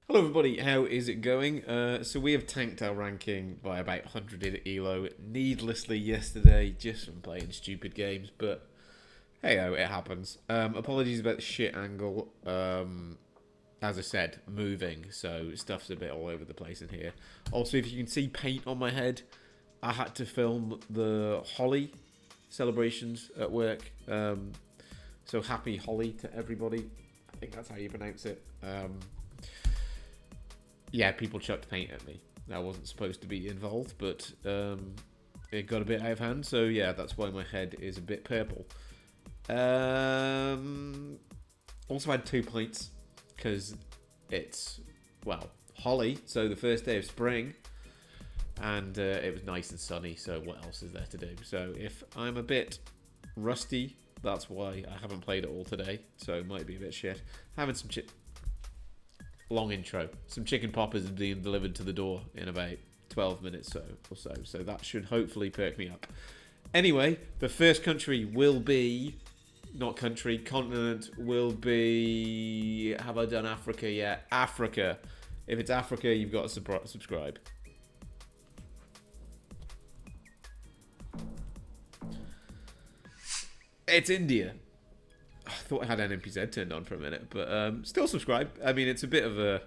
Hello everybody, how is it going? So we have tanked our ranking by about 100 in ELO needlessly yesterday just from playing stupid games, but hey oh, it happens. Apologies about the shit angle. As I said, moving, so stuff's a bit all over the place in here. Also, if you can see paint on my head, I had to film the Holly celebrations at work. So happy Holly to everybody. I think that's how you pronounce it. Yeah, people chucked paint at me. I wasn't supposed to be involved, but it got a bit out of hand. So yeah, that's why my head is a bit purple. Also had 2 pints because it's, well, Holly, so the first day of spring, and it was nice and sunny. So what else is there to do? So if I'm a bit rusty, that's why I haven't played it all today. So it might be a bit shit. Having some long intro. Some chicken poppers are being delivered to the door in about 12 minutes or so. So that should hopefully perk me up. Anyway, the first country will be... Not country, continent will be... Have I done Africa yet? Africa. If it's Africa, you've got to subscribe. It's India. I thought I had NMPZ turned on for a minute, but still subscribe. I mean, it's a bit of a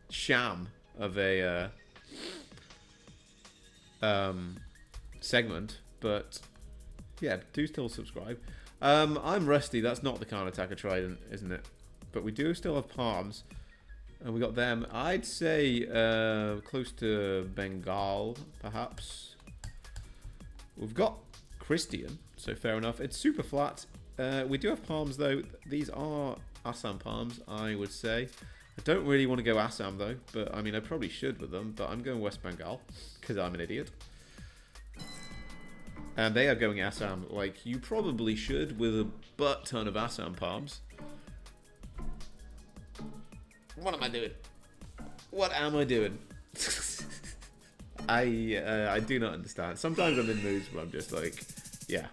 sham of a segment, but yeah, do still subscribe. I'm rusty. That's not the kind of attacker trident, isn't it? But we do still have palms, and we got them. I'd say close to Bengal, perhaps. We've got Christian, so fair enough. It's super flat. We do have palms though. These are Assam palms, I would say. I don't really want to go Assam though, but I mean I probably should with them, but I'm going West Bengal because I'm an idiot. And they are going Assam like you probably should with a butt ton of Assam palms. What am I doing? What am I doing? I do not understand. Sometimes I'm in moods where I'm just like, yeah.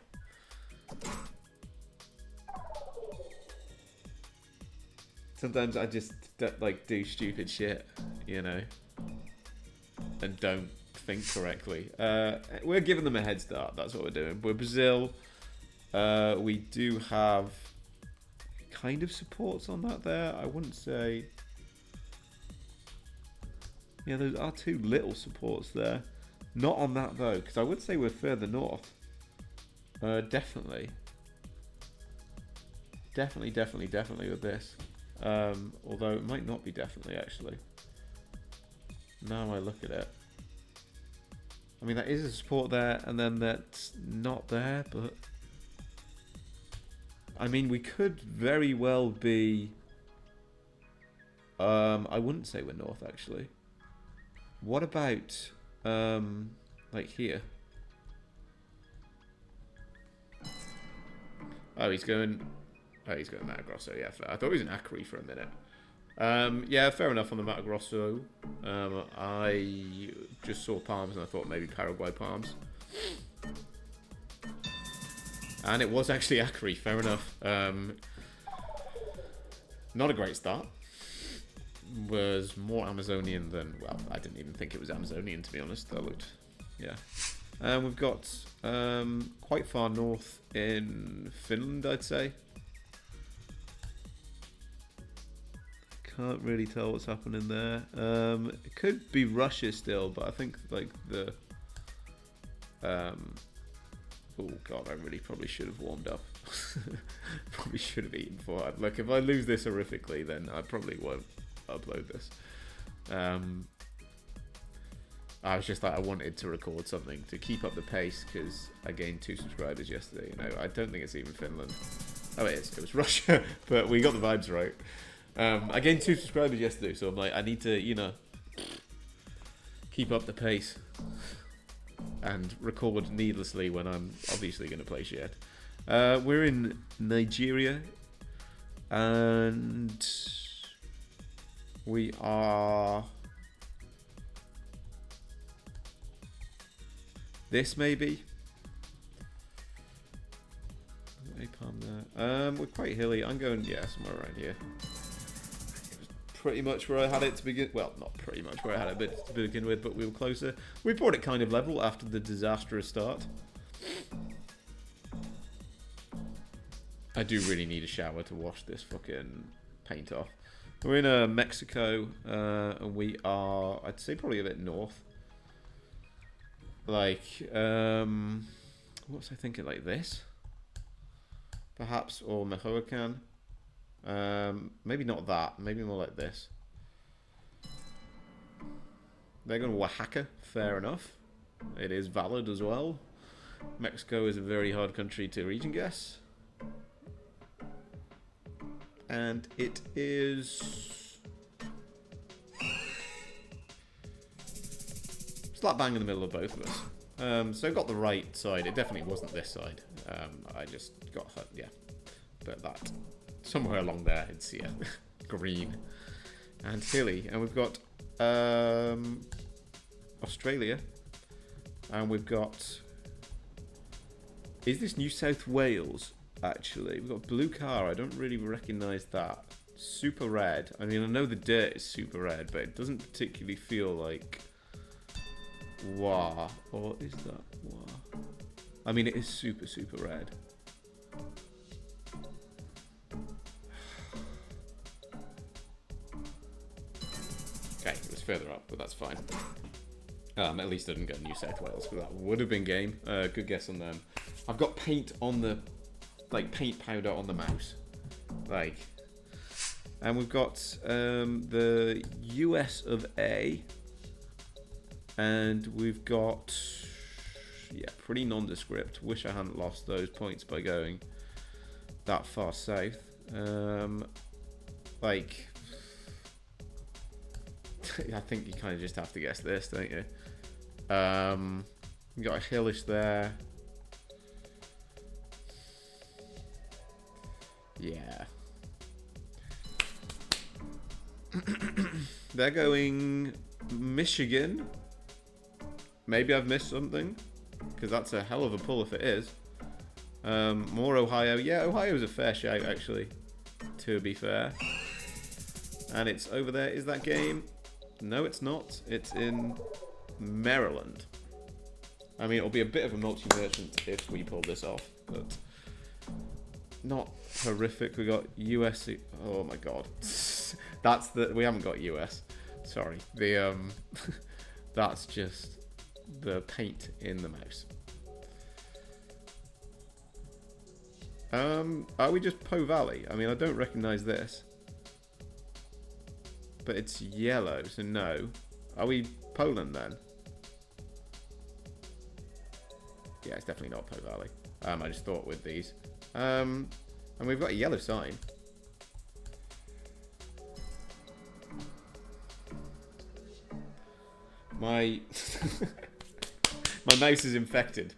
Sometimes I just like do stupid shit, you know, and don't think correctly. We're giving them a head start. That's what we're doing. We're Brazil. We do have kind of supports on that there. I wouldn't say. Yeah, there are 2 little supports there. Not on that though, because I would say we're further north. Definitely with this. Although it might not be definitely actually. Now I look at it. I mean, that is a support there, and then that's not there, but... I mean, we could very well be... I wouldn't say we're north, actually. What about, like here? Oh, he's going Mato Grosso, yeah. I thought he was in Acre for a minute. Yeah, fair enough on the Mato Grosso. I just saw palms and I thought maybe Paraguay palms. And it was actually Acre, fair enough. Not a great start. Was more Amazonian than... Well, I didn't even think it was Amazonian, to be honest. That looked... Yeah. We've got quite far north in Finland, I'd say. Can't really tell what's happening there. It could be Russia still, but I think like the... Oh god, I really probably should have warmed up. Probably should have eaten before. Like if I lose this horrifically, then I probably won't upload this. I was just like, I wanted to record something to keep up the pace because I gained 2 subscribers yesterday. You know, I don't think it's even Finland. Oh, it is. It was Russia, but we got the vibes right. I gained 2 subscribers yesterday, so I'm like, I need to, you know, keep up the pace and record needlessly when I'm obviously going to play shit. We're in Nigeria, and we are... This maybe? A palm there. We're quite hilly. I'm going, yeah, somewhere around here. It was pretty much where I had it to begin. Well, not pretty much where I had it to begin with, but we were closer. We brought it kind of level after the disastrous start. I do really need a shower to wash this fucking paint off. We're in Mexico, and we are, I'd say, probably a bit north. Like, what was I thinking? Like this? Perhaps, or Mexican. Maybe not that. Maybe more like this. They're going to Oaxaca. Fair enough. It is valid as well. Mexico is a very hard country to region guess. And it is slap bang in the middle of both of us. So I got the right side. It definitely wasn't this side. I just got hurt, yeah. But that, somewhere along there, it's, yeah, green and hilly. And we've got Australia. And we've got, is this New South Wales? Actually, we've got blue car. I don't really recognise that. Super red. I mean, I know the dirt is super red, but it doesn't particularly feel like Wah. Or is that Wah? I mean, it is super, super red. Okay, it was further up, but that's fine. At least I didn't get New South Wales, but that would have been game. Good guess on them. I've got paint on the, like, paint powder on the mouse. Like, and we've got the US of A. And we've got, yeah, pretty nondescript. Wish I hadn't lost those points by going that far south. Like, I think you kind of just have to guess this, don't you? You got a hillish there. Yeah. They're going Michigan. Maybe I've missed something, because that's a hell of a pull if it is. More Ohio. Yeah, Ohio's a fair shout, actually, to be fair. And it's over there. Is that game? No, it's not. It's in Maryland. I mean, it'll be a bit of a multi-merchant if we pull this off, but not horrific. We got US. Oh my god, that's the. We haven't got US. Sorry. The that's just the paint in the mouse. Are we just Po Valley? I mean, I don't recognise this. But it's yellow, so no. Are we Poland then? Yeah, it's definitely not Po Valley. I just thought with these. And we've got a yellow sign. My my mouse is infected.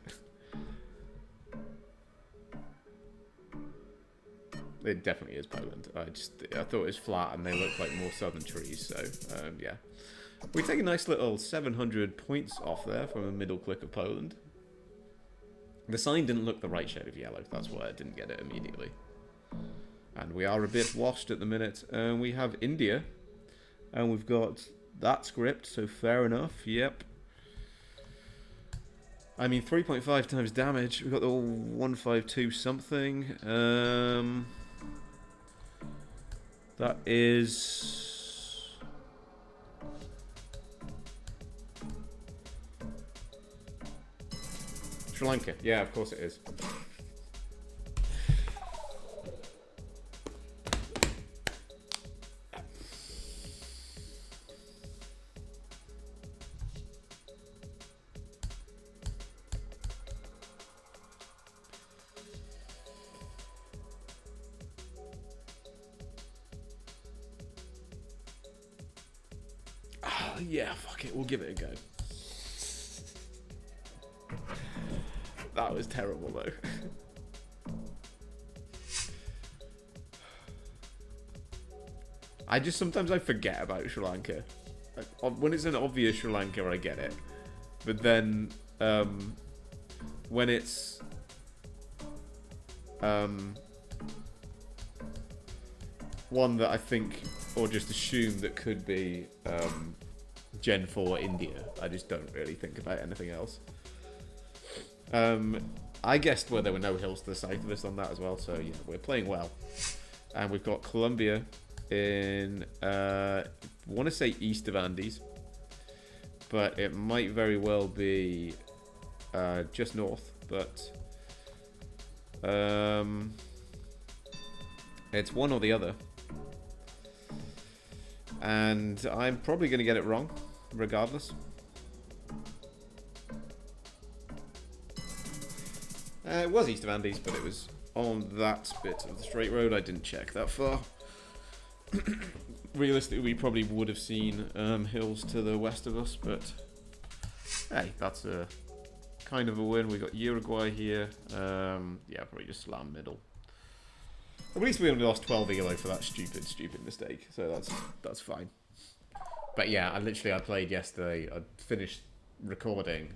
It definitely is Poland. I thought it was flat and they look like more southern trees. So yeah, we take a nice little 700 points off there from a middle click of Poland. The sign didn't look the right shade of yellow. That's why I didn't get it immediately. And we are a bit washed at the minute. We have India, and we've got that script. So fair enough. Yep. I mean, 3.5 times damage. We've got the 152 something. That is Sri Lanka. Yeah, of course it is. Yeah, fuck it, we'll give it a go. That was terrible though. Sometimes I forget about Sri Lanka. Like, when it's an obvious Sri Lanka, I get it. But then, when it's, one that I think or just assume that could be Gen 4 India. I just don't really think about anything else. I guessed where there were no hills to the south of us on that as well, so yeah, we're playing well. And we've got Colombia in, I want to say east of Andes, but it might very well be just north, but it's one or the other. And I'm probably going to get it wrong, regardless. It was east of Andes, but it was on that bit of the straight road. I didn't check that far. Realistically, we probably would have seen hills to the west of us, but hey, that's a kind of a win. We got Uruguay here. Yeah, probably just slam middle. At least we only lost 12 ELO for that stupid mistake, so that's fine. But yeah, I played yesterday. I finished recording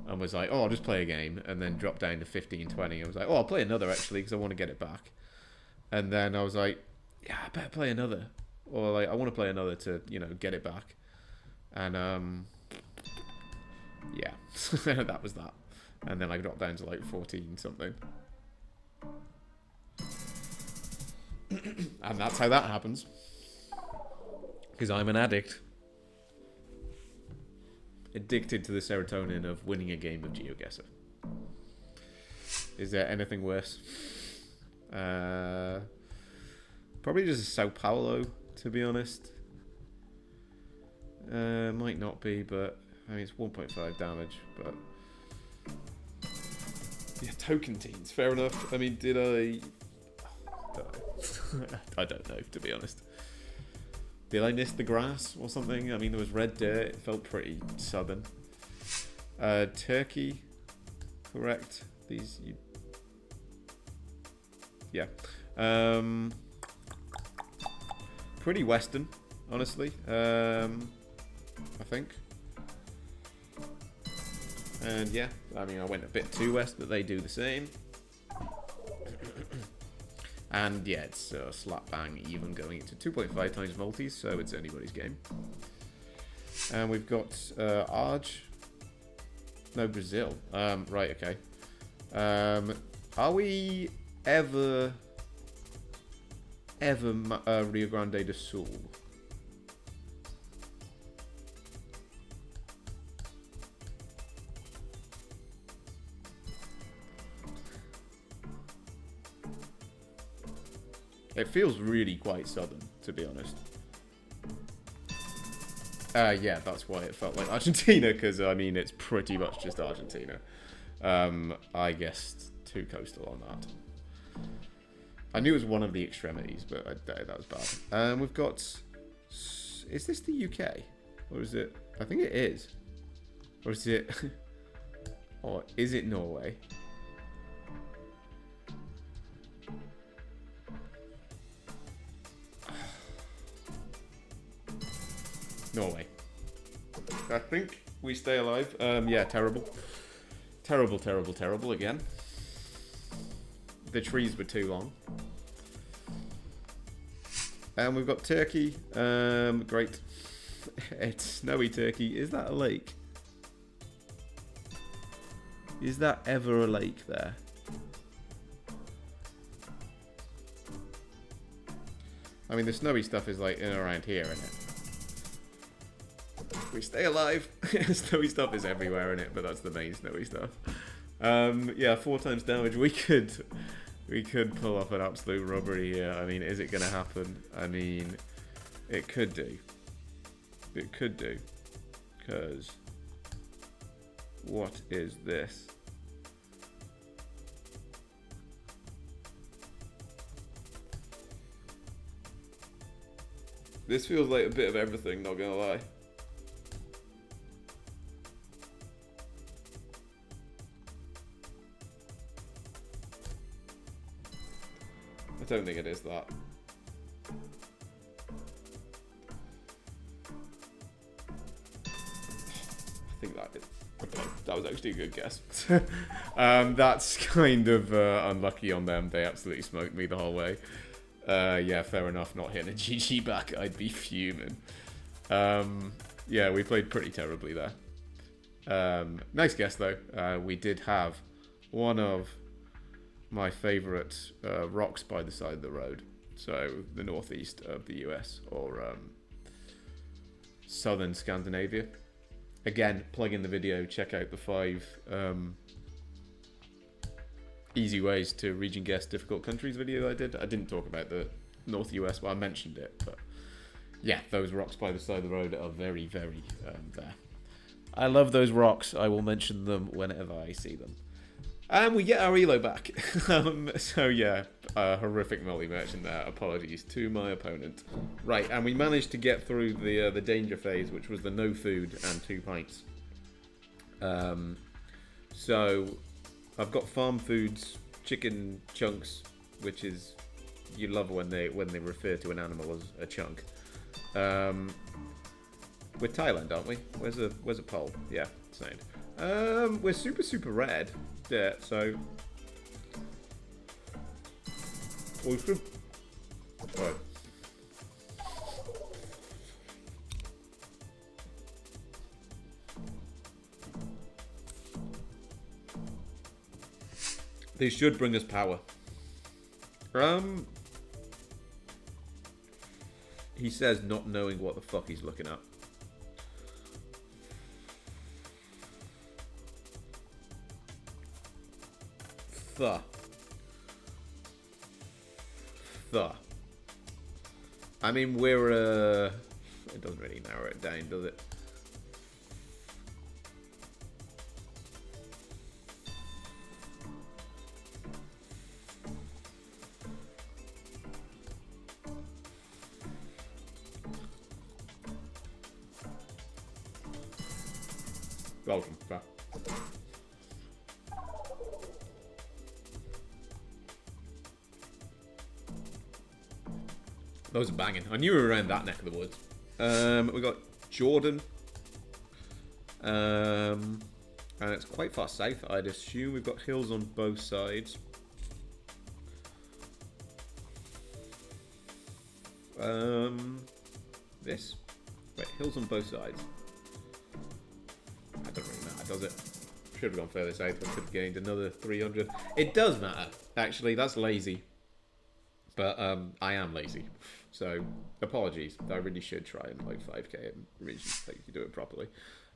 and was like, oh, I'll just play a game, and then dropped down to 15-20. I was like, oh, I'll play another actually because I want to get it back. And then I was like, yeah, I better play another, or like I want to play another to get it back. And yeah, that was that. And then I dropped down to like 14 something. And that's how that happens. Because I'm an addict. Addicted to the serotonin of winning a game of Geoguessr. Is there anything worse? Probably just Sao Paulo, to be honest. Might not be, but I mean it's 1.5 damage, but yeah, token teens, fair enough. I mean, did I I don't know, to be honest. Did I miss the grass or something? I mean, there was red dirt. It felt pretty southern. Turkey, correct. These, yeah. Pretty western, honestly. I think. And yeah, I mean, I went a bit too west, but they do the same. And yeah, it's slap bang even going into 2.5 times multis, so it's anybody's game. And we've got Arge. No, Brazil. Right, okay. Are we ever Rio Grande do Sul? It feels really quite southern, to be honest. Yeah, that's why it felt like Argentina, because, I mean, it's pretty much just Argentina. I guessed too coastal on that. I knew it was one of the extremities, but that was bad. We've got... Is this the UK? Or is it... I think it is. Or is it... or is it Norway? Norway. I think we stay alive. Yeah, terrible. Terrible, terrible, terrible again. The trees were too long. And we've got Turkey. Great. It's snowy Turkey. Is that a lake? Is that ever a lake there? I mean, the snowy stuff is like in and around here, isn't it? We stay alive. Snowy stuff is everywhere in it, but that's the main snowy stuff. Yeah, 4 times damage. We could pull off an absolute robbery here. I mean, is it going to happen? I mean, it could do. It could do. Because what is this? This feels like a bit of everything, not gonna lie. I don't think it is that. I think that is. Okay, that was actually a good guess. That's kind of unlucky on them. They absolutely smoked me the whole way. Yeah, fair enough. Not hitting a GG back, I'd be fuming. Yeah, we played pretty terribly there. Nice guess though. We did have one of my favourite rocks by the side of the road. So the northeast of the US, or southern Scandinavia. Again, plug in the video, check out the 5 easy ways to region guess difficult countries video I did. I didn't talk about the North US, well I mentioned it, but yeah, those rocks by the side of the road are very, very there. I love those rocks. I will mention them whenever I see them. And we get our elo back. So yeah, horrific multi-merchant there. Apologies to my opponent. Right, and we managed to get through the danger phase, which was the no food and 2 pints. So I've got farm foods, chicken chunks, which is, you love when they refer to an animal as a chunk. We're Thailand, aren't we? Where's a pole? Yeah, sound. We're super red. Yeah, so we should. Right. They should bring us power. He says not knowing what the fuck he's looking at. I mean, we're it doesn't really narrow it down, does it? Welcome. Those are banging. I knew we were around that neck of the woods. We got Jordan. And it's quite far south, I'd assume. We've got hills on both sides. This? Wait, hills on both sides. That doesn't really matter, does it? Should have gone further south. We could have gained another 300. It does matter, actually. That's lazy. But I am lazy. So, apologies. I really should try and like 5k in regions so you can do it properly.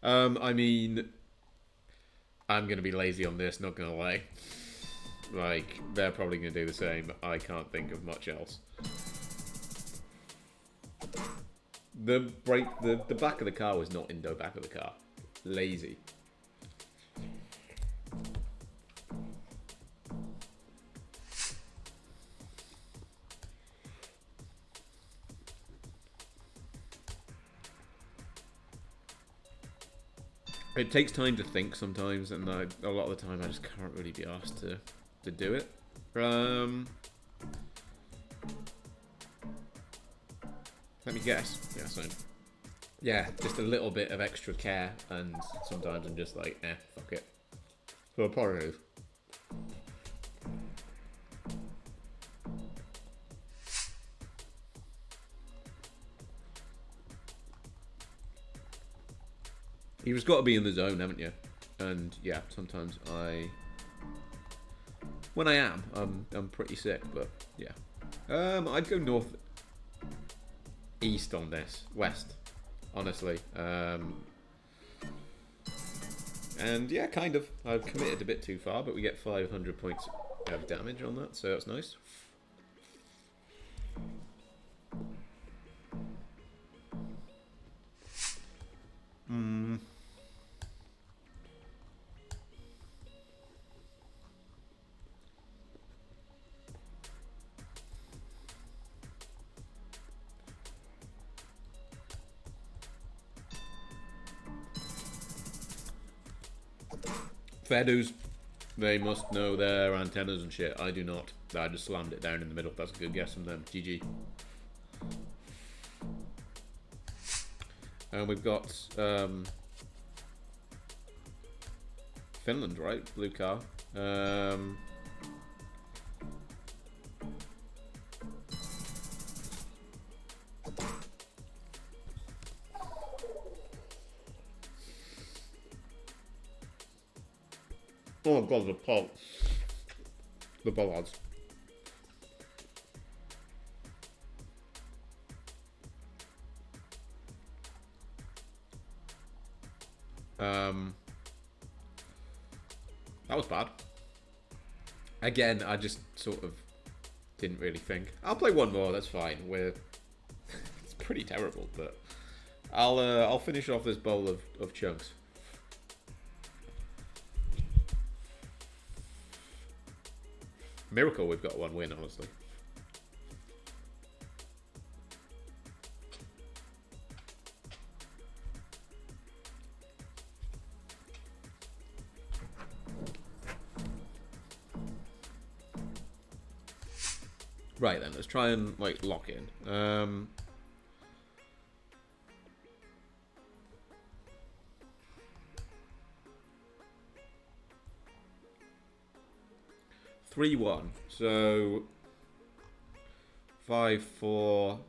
I mean, I'm going to be lazy on this, not going to lie. Like, they're probably going to do the same. I can't think of much else. The back of the car was not Indo back of the car. Lazy. It takes time to think sometimes, and a lot of the time I just can't really be asked to do it. Let me guess. Yeah, so yeah, just a little bit of extra care, and sometimes I'm just like, fuck it. So apologies. You've just got to be in the zone, haven't you? And yeah, sometimes when I am, I'm pretty sick, but yeah. I'd go north, east on this, west, honestly. And yeah, kind of. I've committed a bit too far, but we get 500 points of damage on that, so that's nice. Fair dues. They must know their antennas and shit. I do not. I just slammed it down in the middle. That's a good guess from them. GG. And we've got Finland, right? Blue car. Oh god, the pot. The bollards. That was bad. Again, I just sort of didn't really think. I'll play one more. That's fine. It's pretty terrible, but I'll finish off this bowl of chunks. Miracle, we've got one win, honestly. Right then, let's try and like lock in. 3-1. So 5-4,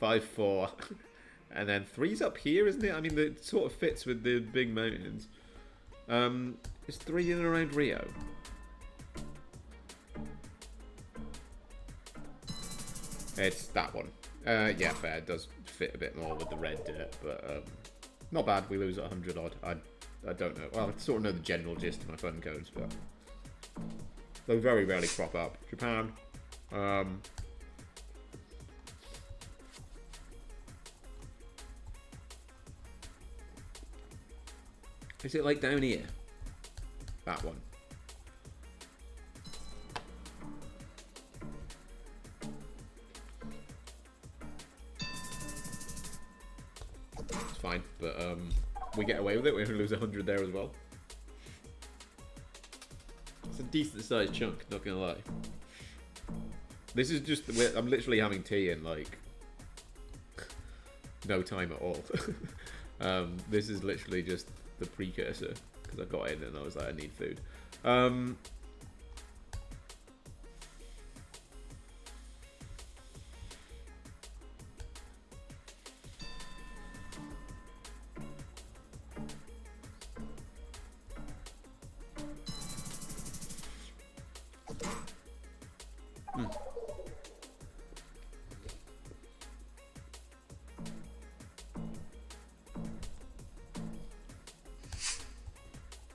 5-4, and then 3's up here, isn't it? I mean, it sort of fits with the big mountains. Is 3 in and around Rio? It's that one. Yeah, fair. It does fit a bit more with the red dirt, but not bad. We lose at 100 odd. I don't know. Well, I sort of know the general gist of my fun codes, but they very rarely crop up. Japan. Is it like down here? That one. It's fine, but we get away with it. We only lose 100 there as well. It's a decent sized chunk, not gonna lie. This is just, I'm literally having tea in like no time at all. This is literally just the precursor, because I got in and I was like, I need food.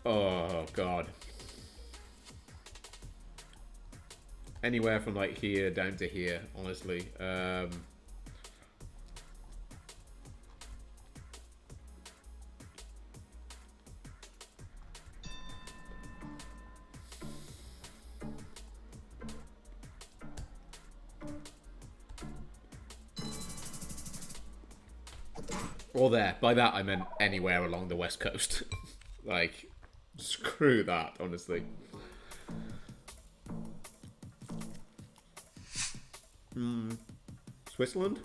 Oh god. Anywhere from like here down to here, honestly. Or there. By that I meant anywhere along the west coast. Like, screw that, honestly. Switzerland?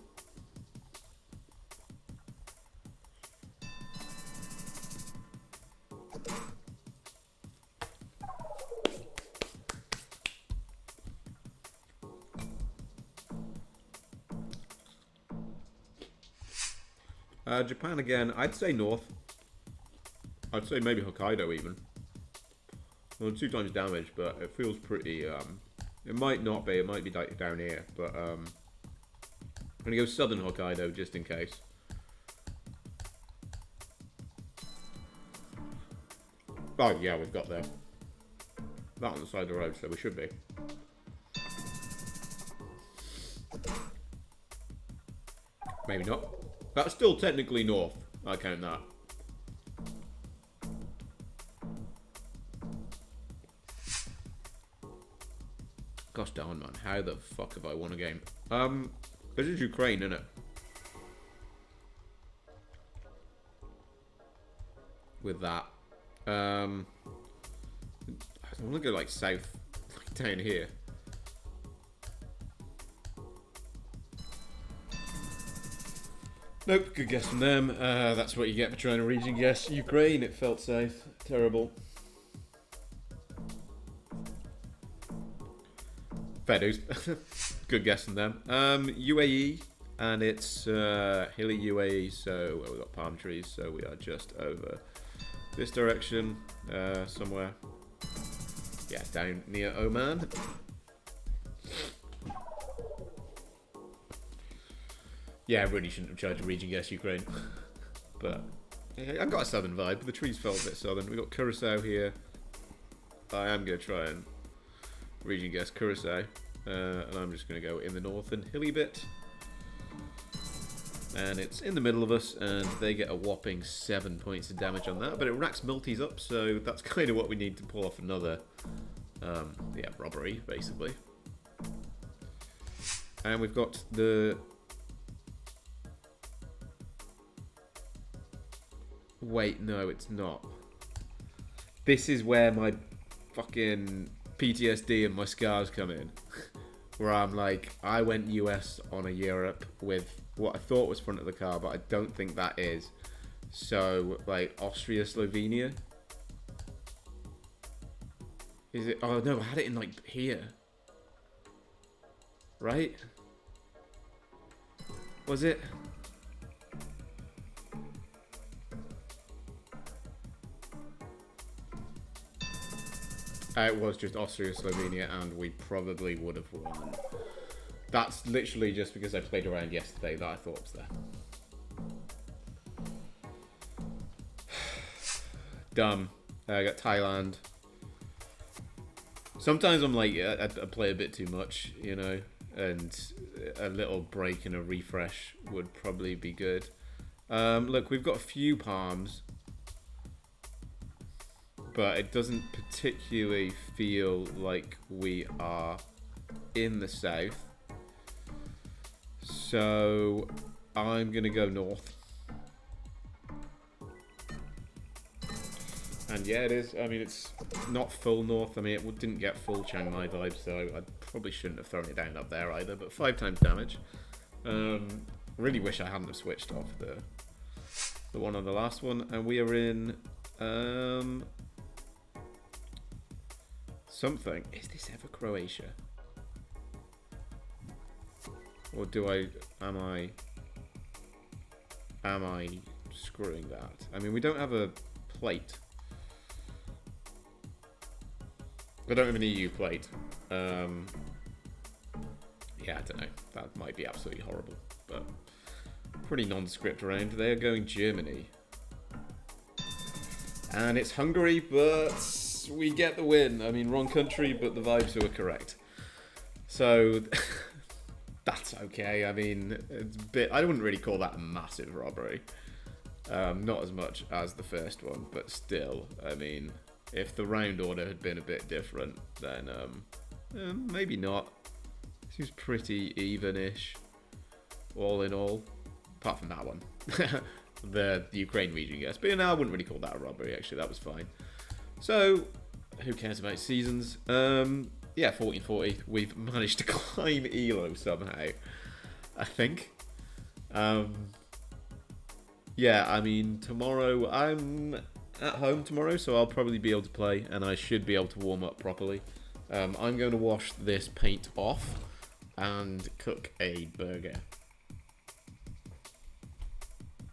Japan again. I'd say north. I'd say maybe Hokkaido even. Well, 2 times damage, but it feels pretty, it might not be, it might be like down here, but, I'm gonna go southern Hokkaido just in case. Oh yeah, we've got there. That on the side of the road, so we should be. Maybe not. That's still technically north, I count that. Gosh darn, man. How the fuck have I won a game? This is Ukraine, isn't it? With that. I want to go like south, like down here. Nope, good guess from them. That's what you get for trying to region guess. Ukraine, it felt safe. Terrible. Fair dues. Good guess from them. UAE, and it's hilly UAE, so we've got palm trees, so we are just over this direction somewhere. Yeah, down near Oman. Yeah, I really shouldn't have tried to region guess Ukraine. But yeah, I've got a southern vibe. The trees felt a bit southern. We've got Curacao here. I am going to try and region guess Curacao. And I'm just going to go in the north and hilly bit. And it's in the middle of us, and they get a whopping 7 points of damage on that. But it racks multis up, so that's kind of what we need to pull off another, yeah, robbery, basically. And we've got the... Wait, no, it's not. This is where my fucking PTSD and my scars come in. Where I'm like, I went US on a Europe with what I thought was front of the car, but I don't think that is. So, like, Austria, Slovenia? Is it? Oh, no, I had it in, like, here. Right? Was it? It was just Austria, Slovenia, and we probably would have won. That's literally just because I played around yesterday that I thought was there. Dumb. I got Thailand. Sometimes I'm like, I play a bit too much, you know, and a little break and a refresh would probably be good. Look, we've got a few palms, but it doesn't particularly feel like we are in the south. So I'm going to go north. And yeah, it is. I mean, it's not full north. I mean, it didn't get full Chiang Mai vibes, so I probably shouldn't have thrown it down up there either. But 5 times damage. Really wish I hadn't have switched off the one on the last one. And we are in... something. Is this ever Croatia? Or am I screwing that? I mean, we don't have a plate. I don't have an EU plate. Yeah, I don't know. That might be absolutely horrible, but pretty nondescript around. They are going Germany. And it's Hungary, but we get the win. I mean, wrong country, but the vibes were correct. So... that's okay. I mean, it's a bit... I wouldn't really call that a massive robbery. Not as much as the first one, but still, I mean, if the round order had been a bit different, then maybe not. Seems pretty even-ish, all in all. Apart from that one. the Ukraine region guess. But I wouldn't really call that a robbery, actually. That was fine. So, who cares about seasons? Yeah, 1440. We've managed to climb ELO somehow, I think. Yeah, I mean, tomorrow, I'm at home tomorrow, so I'll probably be able to play, and I should be able to warm up properly. I'm going to wash this paint off and cook a burger.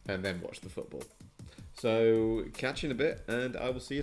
And then watch the football. So, catch you in a bit, and I will see you tomorrow.